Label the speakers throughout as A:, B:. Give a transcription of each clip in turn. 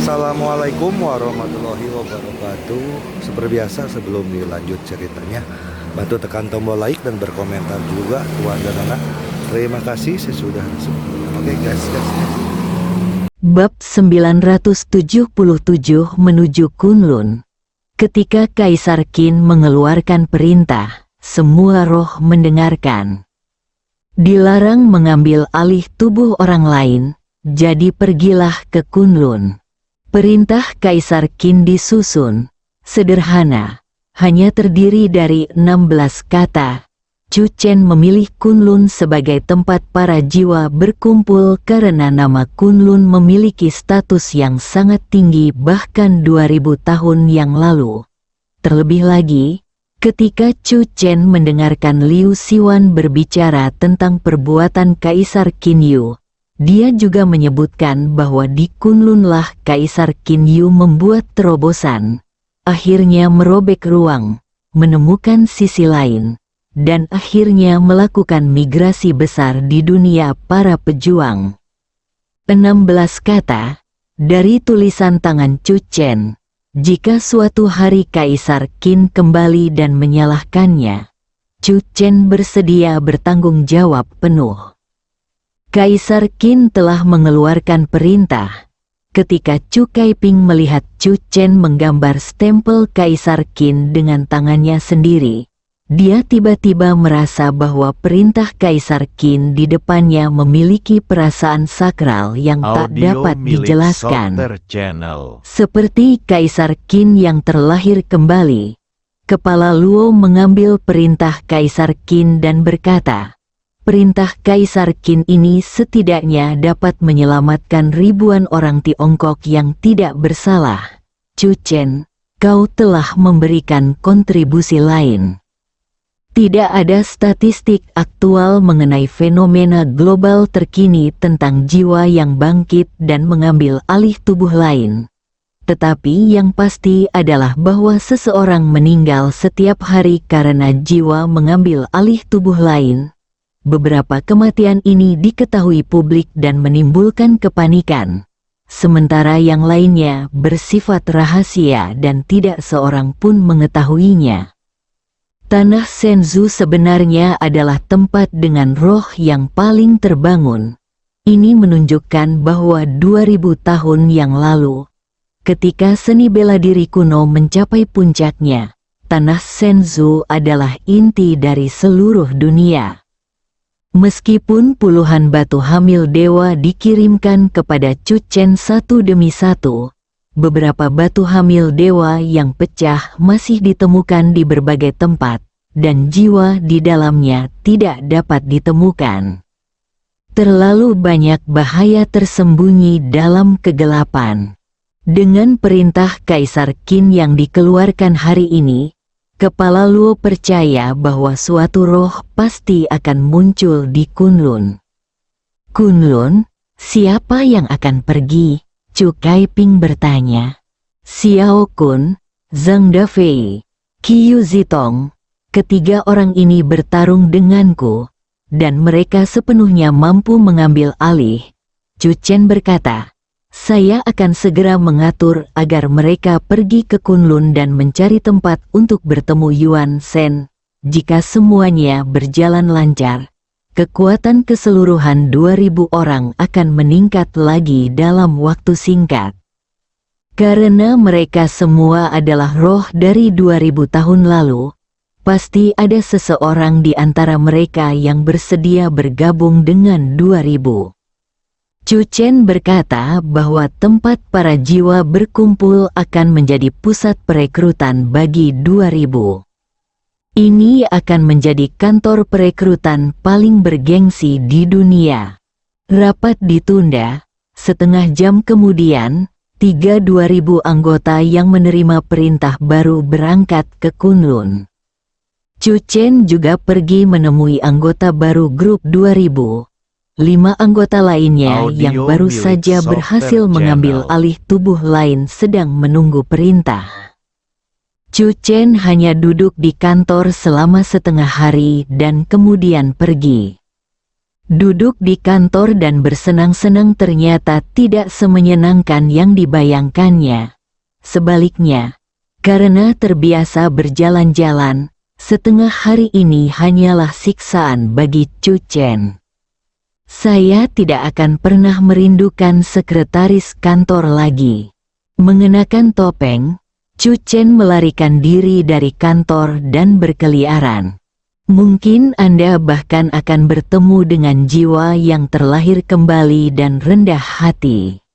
A: Assalamualaikum warahmatullahi wabarakatuh. Seperti biasa sebelum dilanjut ceritanya, bantu tekan tombol like dan berkomentar juga Tuan dan anak. Terima kasih sesudah sebelumnya. Oke guys.
B: Bab 977 menuju Kunlun. Ketika Kaisar Qin mengeluarkan perintah, semua roh mendengarkan. Dilarang mengambil alih tubuh orang lain, jadi pergilah ke Kunlun. Perintah Kaisar Qin disusun, sederhana, hanya terdiri dari 16 kata. Chu Chen memilih Kunlun sebagai tempat para jiwa berkumpul karena nama Kunlun memiliki status yang sangat tinggi bahkan 2000 tahun yang lalu. Terlebih lagi, ketika Chu Chen mendengarkan Liu Siwan berbicara tentang perbuatan Kaisar Qin Yu, dia juga menyebutkan bahwa di Kunlunlah Kaisar Qin Yu membuat terobosan, akhirnya merobek ruang, menemukan sisi lain, dan akhirnya melakukan migrasi besar di dunia para pejuang. 16 kata, dari tulisan tangan Chu Chen, jika suatu hari Kaisar Qin kembali dan menyalahkannya, Chu Chen bersedia bertanggung jawab penuh. Kaisar Qin telah mengeluarkan perintah. Ketika Chu Kaiping melihat Chu Chen menggambar stempel Kaisar Qin dengan tangannya sendiri, dia tiba-tiba merasa bahwa perintah Kaisar Qin di depannya memiliki perasaan sakral yang tak dapat dijelaskan. Seperti Kaisar Qin yang terlahir kembali, Kepala Luo mengambil perintah Kaisar Qin dan berkata, perintah Kaisar Qin ini setidaknya dapat menyelamatkan ribuan orang Tiongkok yang tidak bersalah. Chu Chen, kau telah memberikan kontribusi lain. Tidak ada statistik aktual mengenai fenomena global terkini tentang jiwa yang bangkit dan mengambil alih tubuh lain. Tetapi yang pasti adalah bahwa seseorang meninggal setiap hari karena jiwa mengambil alih tubuh lain. Beberapa kematian ini diketahui publik dan menimbulkan kepanikan, sementara yang lainnya bersifat rahasia dan tidak seorang pun mengetahuinya. Tanah Shenzhou sebenarnya adalah tempat dengan roh yang paling terbangun. Ini menunjukkan bahwa 2000 tahun yang lalu, ketika seni bela diri kuno mencapai puncaknya, Tanah Shenzhou adalah inti dari seluruh dunia. Meskipun puluhan batu hamil dewa dikirimkan kepada Chu Chen satu demi satu, beberapa batu hamil dewa yang pecah masih ditemukan di berbagai tempat, dan jiwa di dalamnya tidak dapat ditemukan. Terlalu banyak bahaya tersembunyi dalam kegelapan. Dengan perintah Kaisar Qin yang dikeluarkan hari ini, Kepala Luo percaya bahwa suatu roh pasti akan muncul di Kunlun. Kunlun, siapa yang akan pergi? Chu Kaiping bertanya. Xiao Kun, Zhang Dafei, Qiu Zitong, ketiga orang ini bertarung denganku, dan mereka sepenuhnya mampu mengambil alih. Chu Chen berkata, saya akan segera mengatur agar mereka pergi ke Kunlun dan mencari tempat untuk bertemu Yuan Shen. Jika semuanya berjalan lancar, kekuatan keseluruhan 2000 orang akan meningkat lagi dalam waktu singkat. Karena mereka semua adalah roh dari 2000 tahun lalu, pasti ada seseorang di antara mereka yang bersedia bergabung dengan 2000. Chu Chen berkata bahwa tempat para jiwa berkumpul akan menjadi pusat perekrutan bagi 2000. Ini akan menjadi kantor perekrutan paling bergengsi di dunia. Rapat ditunda, setengah jam kemudian, 2000 anggota yang menerima perintah baru berangkat ke Kunlun. Chu Chen juga pergi menemui anggota baru grup 2000. 5 anggota lainnya yang baru saja berhasil mengambil alih tubuh lain sedang menunggu perintah. Chu Chen hanya duduk di kantor selama setengah hari dan kemudian pergi. Duduk di kantor dan bersenang-senang ternyata tidak semenyenangkan yang dibayangkannya. Sebaliknya, karena terbiasa berjalan-jalan, setengah hari ini hanyalah siksaan bagi Chu Chen. Saya tidak akan pernah merindukan sekretaris kantor lagi. Mengenakan topeng, Chu Chen melarikan diri dari kantor dan berkeliaran. Mungkin Anda bahkan akan bertemu dengan jiwa yang terlahir kembali dan rendah hati.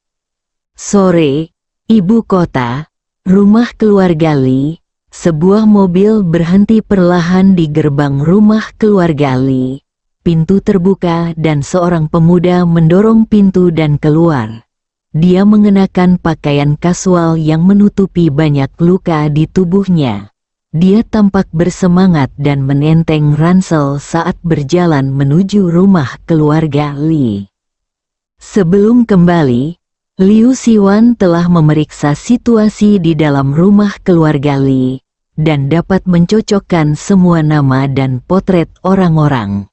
B: Sore, ibu kota, rumah keluarga Li. Sebuah mobil berhenti perlahan di gerbang rumah keluarga Li. Pintu terbuka dan seorang pemuda mendorong pintu dan keluar. Dia mengenakan pakaian kasual yang menutupi banyak luka di tubuhnya. Dia tampak bersemangat dan menenteng ransel saat berjalan menuju rumah keluarga Li. Sebelum kembali, Liu Siwan telah memeriksa situasi di dalam rumah keluarga Li, dan dapat mencocokkan semua nama dan potret orang-orang.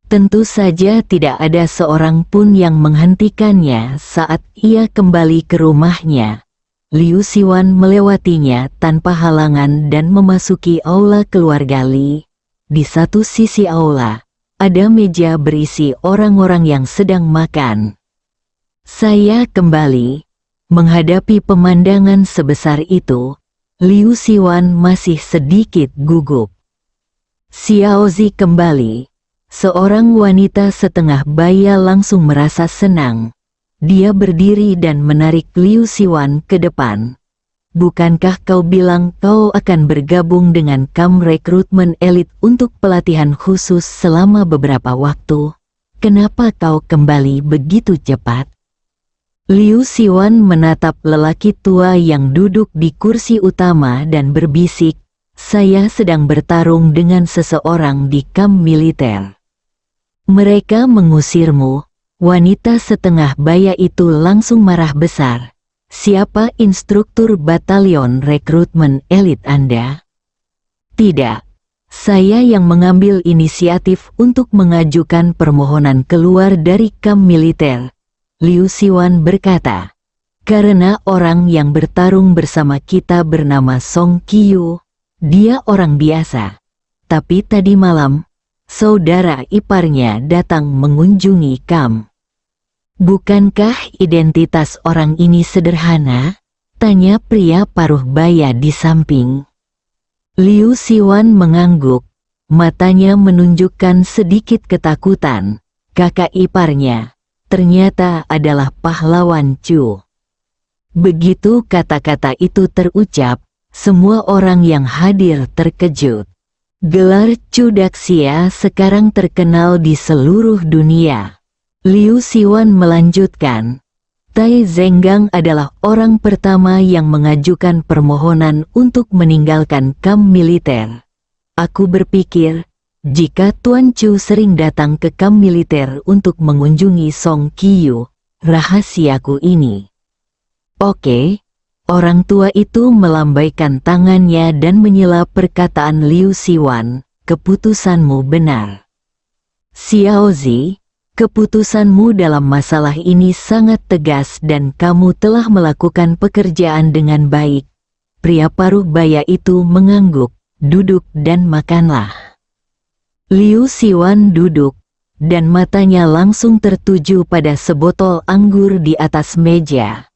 B: Tentu saja tidak ada seorang pun yang menghentikannya saat ia kembali ke rumahnya. Liu Siwan melewatinya tanpa halangan dan memasuki aula keluarga Li. Di satu sisi aula, ada meja berisi orang-orang yang sedang makan. Saya kembali, menghadapi pemandangan sebesar itu, Liu Siwan masih sedikit gugup. Xiaozi kembali, seorang wanita setengah baya langsung merasa senang. Dia berdiri dan menarik Liu Siwan ke depan. Bukankah kau bilang kau akan bergabung dengan kam rekrutmen elit untuk pelatihan khusus selama beberapa waktu? Kenapa kau kembali begitu cepat? Liu Siwan menatap lelaki tua yang duduk di kursi utama dan berbisik, "Saya sedang bertarung dengan seseorang di kam militer. Mereka mengusirmu." Wanita setengah baya itu langsung marah besar. "Siapa instruktur batalion rekrutmen elit Anda?" "Tidak. Saya yang mengambil inisiatif untuk mengajukan permohonan keluar dari kam militer," Liu Siwan berkata. "Karena orang yang bertarung bersama kita bernama Song Qiyu. Dia orang biasa. Tapi tadi malam, saudara iparnya datang mengunjungi kam." "Bukankah identitas orang ini sederhana?" tanya pria paruh baya di samping. Liu Siwan mengangguk, matanya menunjukkan sedikit ketakutan. Kakak iparnya ternyata adalah pahlawan Chu. Begitu kata-kata itu terucap, semua orang yang hadir terkejut. Gelar Chu Daxia sekarang terkenal di seluruh dunia. Liu Siwan melanjutkan, "Tai Zenggang adalah orang pertama yang mengajukan permohonan untuk meninggalkan kam militer. Aku berpikir, jika Tuan Chu sering datang ke kam militer untuk mengunjungi Song Qiyu, rahasiaku ini." "Oke." Orang tua itu melambaikan tangannya dan menyela perkataan Liu Siwan, "Keputusanmu benar. Xiaozi, keputusanmu dalam masalah ini sangat tegas dan kamu telah melakukan pekerjaan dengan baik." Pria paruh baya itu mengangguk, "Duduk dan makanlah." Liu Siwan duduk, dan matanya langsung tertuju pada sebotol anggur di atas meja.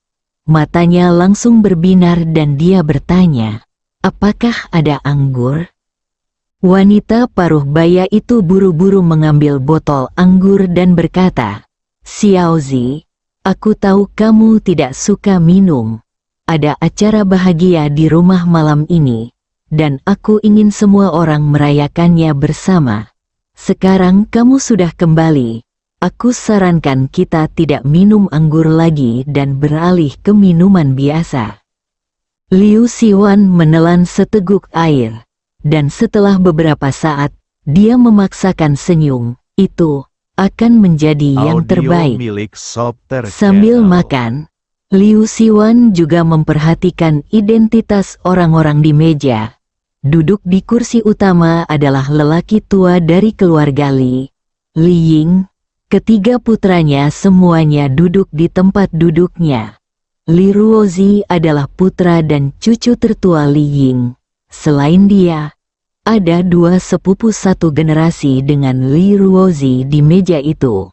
B: Matanya langsung berbinar dan dia bertanya, "Apakah ada anggur?" Wanita paruh baya itu buru-buru mengambil botol anggur dan berkata, "Xiaozi, aku tahu kamu tidak suka minum. Ada acara bahagia di rumah malam ini, dan aku ingin semua orang merayakannya bersama. Sekarang kamu sudah kembali. Aku sarankan kita tidak minum anggur lagi dan beralih ke minuman biasa." Liu Siwan menelan seteguk air. Dan setelah beberapa saat, dia memaksakan senyum. "Itu akan menjadi yang terbaik." Sambil makan, Liu Siwan juga memperhatikan identitas orang-orang di meja. Duduk di kursi utama adalah lelaki tua dari keluarga Li, Li Ying, Ketiga putranya semuanya duduk di tempat duduknya. Li Ruozi adalah putra dan cucu tertua Li Ying. Selain dia, ada dua sepupu satu generasi dengan Li Ruozi di meja itu.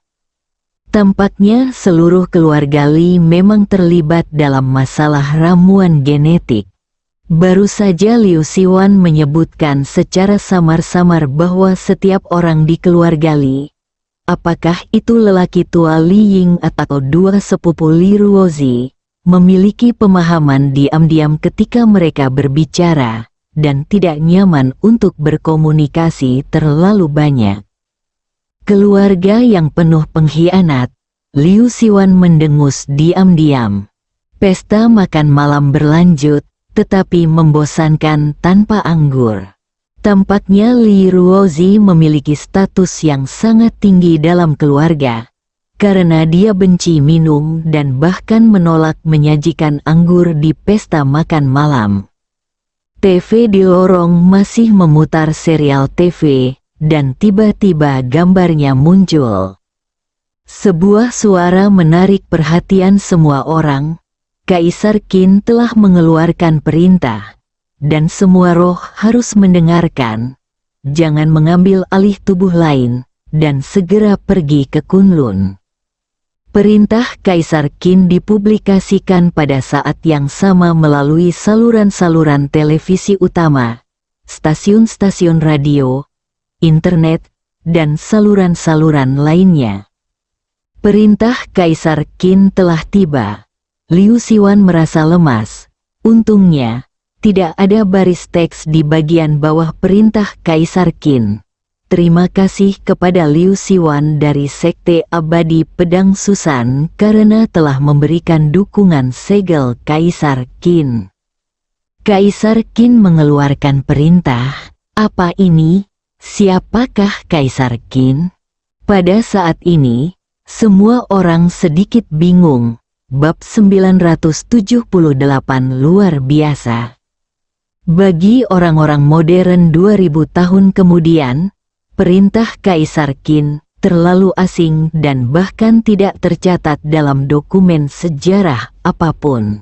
B: Tampaknya seluruh keluarga Li memang terlibat dalam masalah ramuan genetik. Baru saja Liu Siwan menyebutkan secara samar-samar bahwa setiap orang di keluarga Li, apakah itu lelaki tua Li Ying atau dua sepupu Li Ruozi, memiliki pemahaman diam-diam ketika mereka berbicara, dan tidak nyaman untuk berkomunikasi terlalu banyak. Keluarga yang penuh pengkhianat, Liu Siwan mendengus diam-diam. Pesta makan malam berlanjut, tetapi membosankan tanpa anggur. Tampaknya Li Ruozi memiliki status yang sangat tinggi dalam keluarga, karena dia benci minum dan bahkan menolak menyajikan anggur di pesta makan malam. TV di lorong masih memutar serial TV, dan tiba-tiba gambarnya muncul. Sebuah suara menarik perhatian semua orang. Kaisar Qin telah mengeluarkan perintah, dan semua roh harus mendengarkan. Jangan mengambil alih tubuh lain, dan segera pergi ke Kunlun. Perintah Kaisar Qin dipublikasikan pada saat yang sama melalui saluran-saluran televisi utama, stasiun-stasiun radio, internet, dan saluran-saluran lainnya. Perintah Kaisar Qin telah tiba. Liu Siwan merasa lemas. Untungnya, tidak ada baris teks di bagian bawah perintah Kaisar Qin. Terima kasih kepada Liu Siwan dari Sekte Abadi Pedang Susan karena telah memberikan dukungan segel Kaisar Qin. Kaisar Qin mengeluarkan perintah. Apa ini? Siapakah Kaisar Qin? Pada saat ini, semua orang sedikit bingung. Bab 978 luar biasa. Bagi orang-orang modern 2000 tahun kemudian, perintah Kaisar Qin terlalu asing dan bahkan tidak tercatat dalam dokumen sejarah apapun.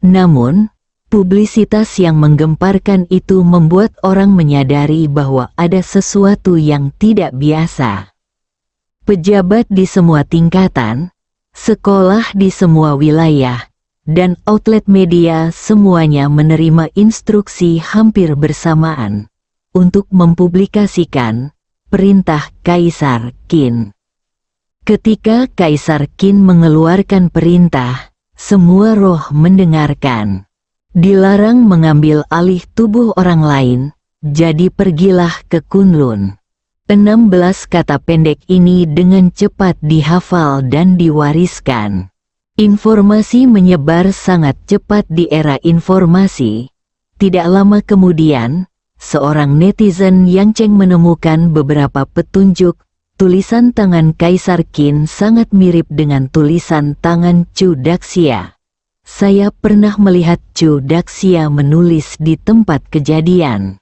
B: Namun, publisitas yang menggemparkan itu membuat orang menyadari bahwa ada sesuatu yang tidak biasa. Pejabat di semua tingkatan, sekolah di semua wilayah, dan outlet media semuanya menerima instruksi hampir bersamaan untuk mempublikasikan perintah Kaisar Qin. Ketika Kaisar Qin mengeluarkan perintah, semua roh mendengarkan. Dilarang mengambil alih tubuh orang lain, jadi pergilah ke Kunlun. 16 kata pendek ini dengan cepat dihafal dan diwariskan. Informasi menyebar sangat cepat di era informasi. Tidak lama kemudian, seorang netizen yang menemukan beberapa petunjuk. Tulisan tangan Kaisar Qin sangat mirip dengan tulisan tangan Chu Daxia. Saya pernah melihat Chu Daxia menulis di tempat kejadian.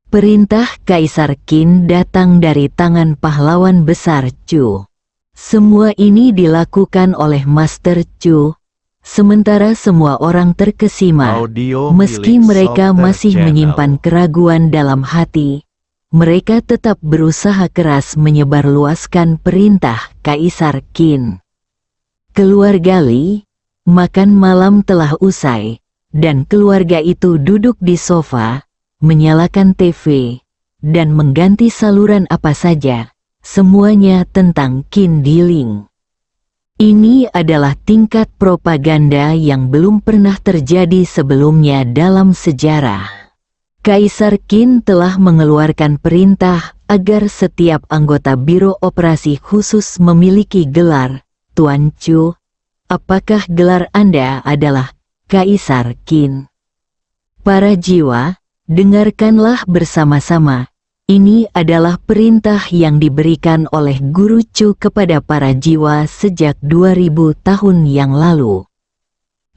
B: Perintah Kaisar Qin datang dari tangan pahlawan besar Chu. Semua ini dilakukan oleh Master Chu, sementara semua orang terkesima. Meski mereka masih menyimpan keraguan dalam hati, mereka tetap berusaha keras menyebarluaskan perintah Kaisar Qin. Keluarga Li, makan malam telah usai, dan keluarga itu duduk di sofa, menyalakan TV, dan mengganti saluran apa saja, semuanya tentang Qin Diling. Ini adalah tingkat propaganda yang belum pernah terjadi sebelumnya dalam sejarah. Kaisar Qin telah mengeluarkan perintah agar setiap anggota Biro Operasi Khusus memiliki gelar, Tuan Chu. Apakah gelar Anda adalah Kaisar Qin? Para jiwa, dengarkanlah bersama-sama. Ini adalah perintah yang diberikan oleh Guru Chu kepada para jiwa sejak 2000 tahun yang lalu.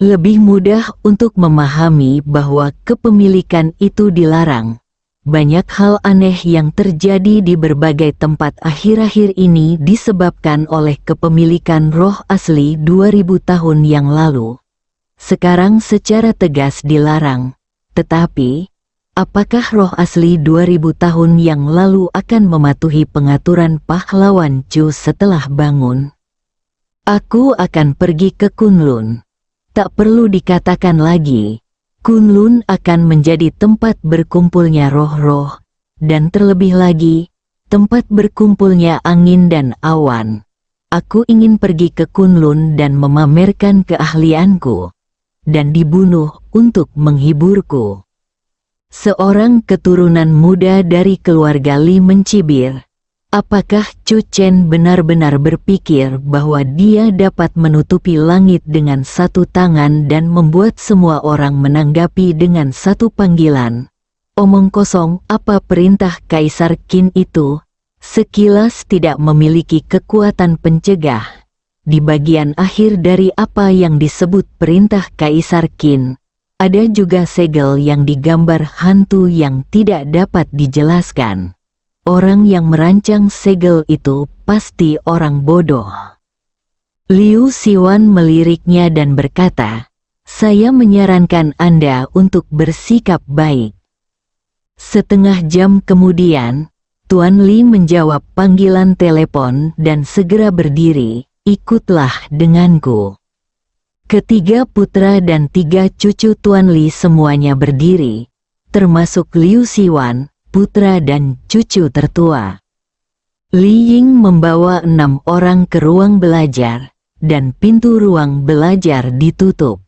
B: Lebih mudah untuk memahami bahwa kepemilikan itu dilarang. banyak hal aneh yang terjadi di berbagai tempat akhir-akhir ini disebabkan oleh kepemilikan roh asli 2000 tahun yang lalu. Sekarang secara tegas dilarang. Tetapi, apakah roh asli 2000 tahun yang lalu akan mematuhi pengaturan pahlawan Chu setelah bangun? Aku akan pergi ke Kunlun. Tak perlu dikatakan lagi, Kunlun akan menjadi tempat berkumpulnya roh-roh, dan terlebih lagi, tempat berkumpulnya angin dan awan. Aku ingin pergi ke Kunlun dan memamerkan keahlianku, dan dibunuh untuk menghiburku. Seorang keturunan muda dari keluarga Li mencibir. Apakah Chu Chen benar-benar berpikir bahwa dia dapat menutupi langit dengan satu tangan dan membuat semua orang menanggapi dengan satu panggilan? Omong kosong, apa perintah Kaisar Qin itu? Sekilas tidak memiliki kekuatan pencegah. Di bagian akhir dari apa yang disebut perintah Kaisar Qin, ada juga segel yang digambar hantu yang tidak dapat dijelaskan. Orang yang merancang segel itu pasti orang bodoh. Liu Xiwan meliriknya dan berkata, "Saya menyarankan Anda untuk bersikap baik." Setengah jam kemudian, Tuan Li menjawab panggilan telepon dan segera berdiri, "Ikutlah denganku." Ketiga putra dan 3 cucu Tuan Li semuanya berdiri, termasuk Liu Xiwan, putra dan cucu tertua. Li Ying membawa 6 orang ke ruang belajar, dan pintu ruang belajar ditutup.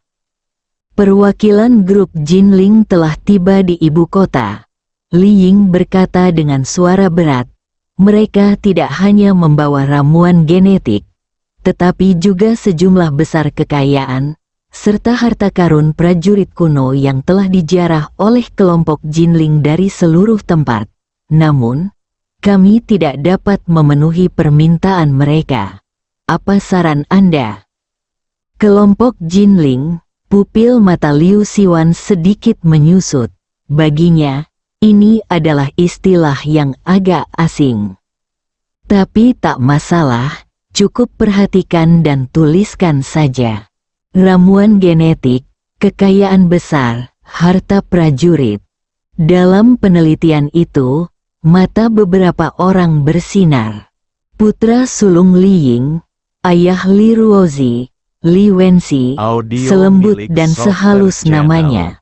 B: Perwakilan grup Jinling telah tiba di ibu kota. Li Ying berkata dengan suara berat, mereka tidak hanya membawa ramuan genetik, tetapi juga sejumlah besar kekayaan, serta harta karun prajurit kuno yang telah dijarah oleh kelompok Jinling dari seluruh tempat. Namun, kami tidak dapat memenuhi permintaan mereka. Apa saran Anda? Kelompok Jinling, pupil mata Liu Xiwan sedikit menyusut. Baginya, ini adalah istilah yang agak asing. Tapi tak masalah, cukup perhatikan dan tuliskan saja. Ramuan genetik, kekayaan besar, harta prajurit. Dalam penelitian itu, mata beberapa orang bersinar. Putra sulung Li Ying, ayah Li Ruozi, Li Wenxi, selembut dan sehalus namanya.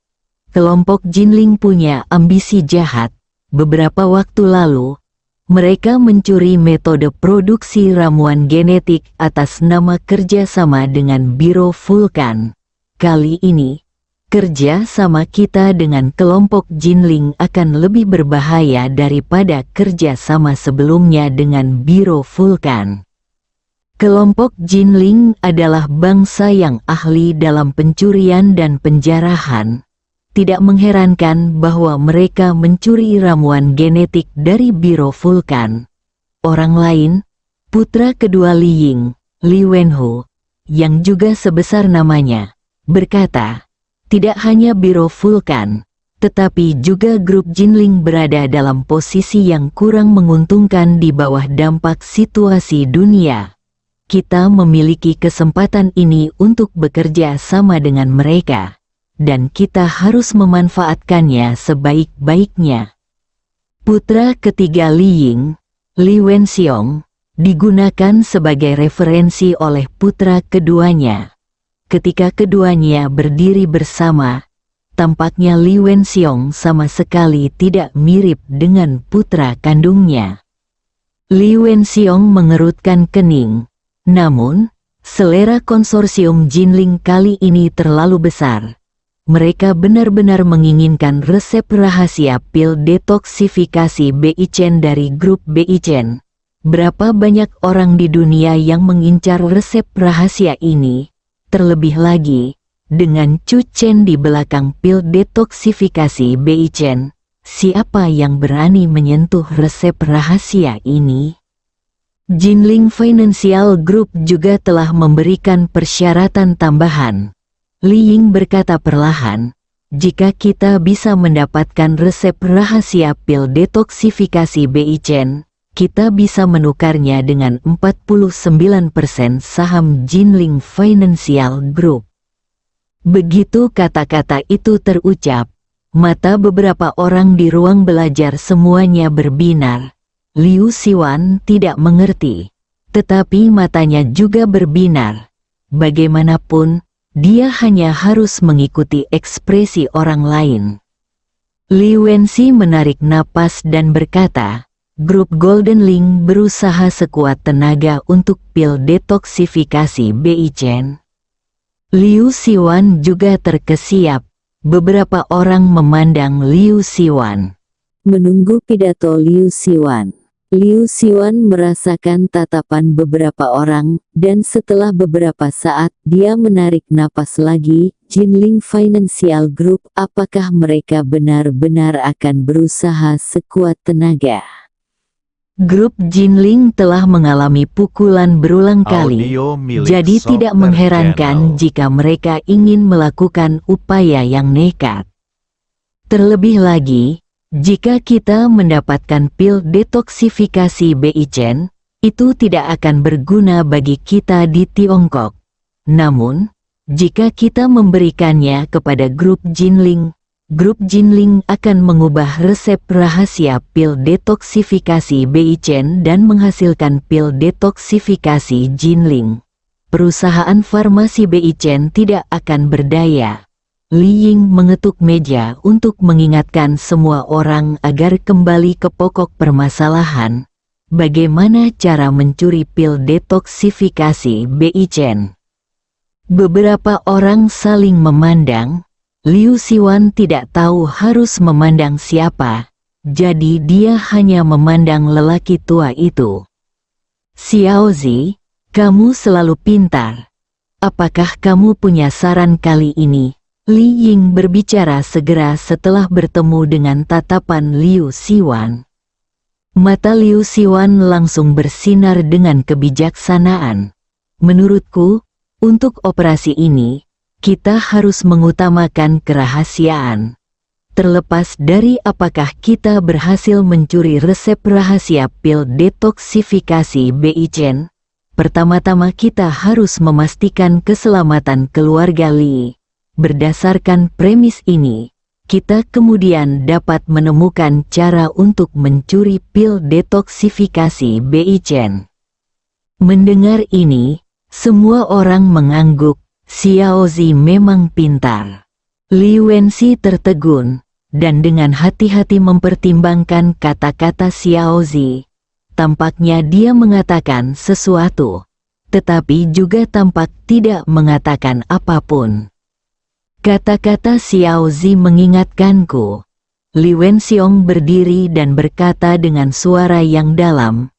B: Kelompok Jinling punya ambisi jahat. Beberapa waktu lalu, mereka mencuri metode produksi ramuan genetik atas nama kerjasama dengan Biro Vulkan. Kali ini, kerja sama kita dengan kelompok Jinling akan lebih berbahaya daripada kerja sama sebelumnya dengan Biro Vulkan. Kelompok Jinling adalah bangsa yang ahli dalam pencurian dan penjarahan. Tidak mengherankan bahwa mereka mencuri ramuan genetik dari Biro Vulkan. Orang lain, putra kedua Li Ying, Li Wenhu, yang juga sebesar namanya, berkata, tidak hanya Biro Vulkan, tetapi juga grup Jinling berada dalam posisi yang kurang menguntungkan di bawah dampak situasi dunia. Kita memiliki kesempatan ini untuk bekerja sama dengan mereka. Dan kita harus memanfaatkannya sebaik-baiknya. Putra ketiga Li Ying, Li Wenxiong, digunakan sebagai referensi oleh putra keduanya. Ketika keduanya berdiri bersama, tampaknya Li Wenxiong sama sekali tidak mirip dengan putra kandungnya. Li Wenxiong mengerutkan kening, namun, selera konsorsium Jinling kali ini terlalu besar. Mereka benar-benar menginginkan resep rahasia pil detoksifikasi Beichen dari grup Beichen. Berapa banyak orang di dunia yang mengincar resep rahasia ini? Terlebih lagi, dengan Chu Chen di belakang pil detoksifikasi Beichen, siapa yang berani menyentuh resep rahasia ini? Jinling Financial Group juga telah memberikan persyaratan tambahan. Li Ying berkata perlahan, jika kita bisa mendapatkan resep rahasia pil detoksifikasi BI-Chen, kita bisa menukarnya dengan 49% saham Jinling Financial Group. Begitu kata-kata itu terucap, mata beberapa orang di ruang belajar semuanya berbinar. Liu Siwan tidak mengerti, tetapi matanya juga berbinar. Bagaimanapun, dia hanya harus mengikuti ekspresi orang lain. Li Wenxi menarik napas dan berkata, grup Golden Link berusaha sekuat tenaga untuk pil detoksifikasi BI-Chen. Liu Siwan juga terkesiap. Beberapa orang memandang Liu Siwan. Menunggu pidato Liu Siwan. Liu Siwan merasakan tatapan beberapa orang, dan setelah beberapa saat, dia menarik napas lagi. Jinling Financial Group, apakah mereka benar-benar akan berusaha sekuat tenaga? Grup Jinling telah mengalami pukulan berulang kali, jadi tidak mengherankan jika mereka ingin melakukan upaya yang nekat. Terlebih lagi, jika kita mendapatkan pil detoksifikasi BI-Chen, itu tidak akan berguna bagi kita di Tiongkok. Namun, jika kita memberikannya kepada grup Jinling akan mengubah resep rahasia pil detoksifikasi BI-Chen dan menghasilkan pil detoksifikasi Jinling. Perusahaan farmasi BI-Chen tidak akan berdaya. Li Ying mengetuk meja untuk mengingatkan semua orang agar kembali ke pokok permasalahan. Bagaimana cara mencuri pil detoksifikasi BI-Chen? Beberapa orang saling memandang. Liu Siwan tidak tahu harus memandang siapa, jadi dia hanya memandang lelaki tua itu. Xiaozi, kamu selalu pintar. Apakah kamu punya saran kali ini? Li Ying berbicara segera setelah bertemu dengan tatapan Liu Siwan. Mata Liu Siwan langsung bersinar dengan kebijaksanaan. Menurutku, untuk operasi ini, kita harus mengutamakan kerahasiaan. Terlepas dari apakah kita berhasil mencuri resep rahasia pil detoksifikasi BI-Chen, pertama-tama kita harus memastikan keselamatan keluarga Li. Berdasarkan premis ini, kita kemudian dapat menemukan cara untuk mencuri pil detoksifikasi BI-Chen. Mendengar ini, semua orang mengangguk. Xiaozi memang pintar. Li Wenxi tertegun, dan dengan hati-hati mempertimbangkan kata-kata Xiaozi. Tampaknya dia mengatakan sesuatu, tetapi juga tampak tidak mengatakan apapun. Kata-kata Xiaozi mengingatkanku. Li Wenxiong berdiri dan berkata dengan suara yang dalam,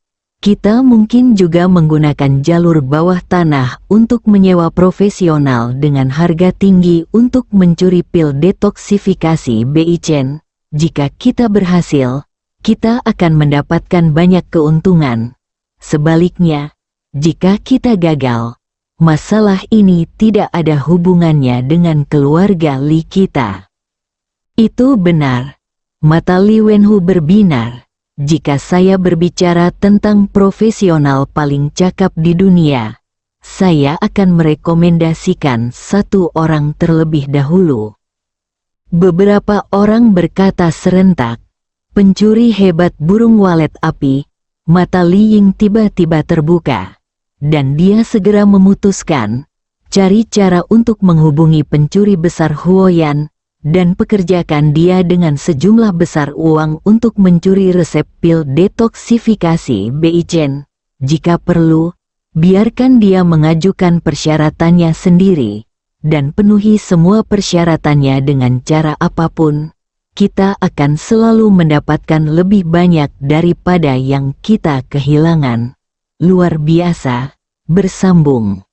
B: kita mungkin juga menggunakan jalur bawah tanah untuk menyewa profesional dengan harga tinggi untuk mencuri pil detoksifikasi BI-Chen. Jika kita berhasil, kita akan mendapatkan banyak keuntungan. Sebaliknya, jika kita gagal, masalah ini tidak ada hubungannya dengan keluarga Li kita. Itu benar. Mata Li Wenhu berbinar. Jika saya berbicara tentang profesional paling cakap di dunia, saya akan merekomendasikan satu orang terlebih dahulu. Beberapa orang berkata serentak, pencuri hebat burung walet api. Mata Li Ying tiba-tiba terbuka, dan dia segera memutuskan, cari cara untuk menghubungi pencuri besar Huoyan, dan pekerjakan dia dengan sejumlah besar uang untuk mencuri resep pil detoksifikasi BI-Chen. Jika perlu, biarkan dia mengajukan persyaratannya sendiri, dan penuhi semua persyaratannya dengan cara apapun. Kita akan selalu mendapatkan lebih banyak daripada yang kita kehilangan. Luar biasa, bersambung.